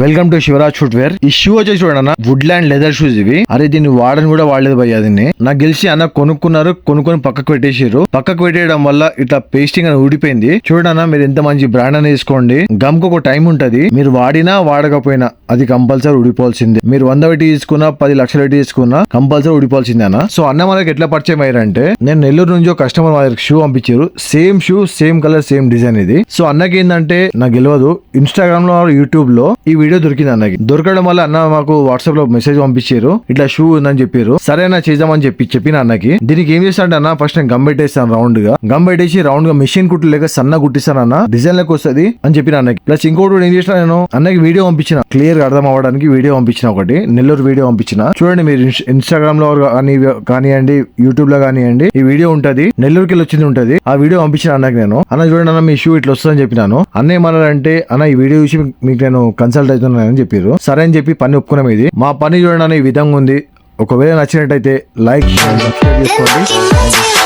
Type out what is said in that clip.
Welcome to Shivaraj Footwear. ఈ shoe వచ్చేసి చూడన్న వుడ్ ల్యాండ్ లెదర్ షూస్ ఇవి. అరే దీన్ని వాడని కూడా వాడలేదు భయ్య. దీన్ని నాకు గెలిచి అన్న కొనుక్కొని పక్కకు పెట్టేసారు. పక్కకు పెట్టేయడం వల్ల ఇట్లా పేస్టింగ్ అని ఊడిపోయింది. చూడన్నా మీరు ఎంత మంచి బ్రాండ్ అని తీసుకోండి, గమ్ కు ఒక టైం ఉంటది. మీరు వాడినా వాడకపోయినా అది కంపల్సరీ ఊడిపోవాల్సిందే. మీరు 100 పెట్టి తీసుకున్నా 10 లక్షలు పెట్టి తీసుకున్నా కంపల్సరీ ఊడిపోవాల్సిందే అన్న. సో అన్న మనకి ఎట్లా పరిచయం అయ్యారంటే, నేను నెల్లూరు నుంచి ఒక కస్టమర్ వాళ్ళకి షూ పంపించారు. Same shoe, same colour, same design ఇది. సో అన్నకి ఏంటంటే నాకు తెలియదు, ఇన్స్టాగ్రామ్ లో యూట్యూబ్ లో ఈ వీడియో దొరికింది అన్నకి. దొరకడం వల్ల అన్న మాకు వాట్సాప్ లో మెసేజ్ పంపించారు, ఇట్లా షూ ఉందని చెప్పారు. సరే అన్న చేద్దామని చెప్పిన అన్నకి. దీనికి ఏం చేస్తాడు అన్న, ఫస్ట్ నేను గమ్ పెట్టేస్తాను రౌండ్ గా. గమ్ పెట్టేసి రౌండ్ గా మిషన్ కుట్టు లేక సన్న కుట్టిస్తాను అన్న, డిజైన్ లెక్క వస్తుంది అని చెప్పిన అన్నకి. ప్లస్ ఇంకోటి ఏం చేసిన, నేను అన్నకి వీడియో పంపించిన, క్లియర్ గా అర్థం అవ్వడానికి వీడియో పంపించిన, ఒకటి నెల్లూరు వీడియో పంపించిన. చూడండి మీరు ఇన్స్టాగ్రామ్ లో కానివ్వండి, యూట్యూబ్ లో కానివ్వండి, ఈ వీడియో ఉంటది, నెల్లూరుకి వెళ్ళి వచ్చింది ఉంటది. ఆ వీడియో పంపించిన అన్నకి నేను. అన్న చూడండి అన్న మీ షూ ఇట్లా వస్తుందని చెప్పినాను. అన్న ఏమన్నారంటే, అన్న ఈ వీడియో చూసి మీకు నేను కన్సల్ట్ అవుతున్నానని చెప్పారు. సరే అని చెప్పి పని ఒప్పుకున్నాం. ఇది మా పని చూడండి ఈ విధంగా ఉంది. ఒకవేళ నచ్చినట్టయితే లైక్, షేర్, సబ్స్క్రైబ్ చేసుకోండి.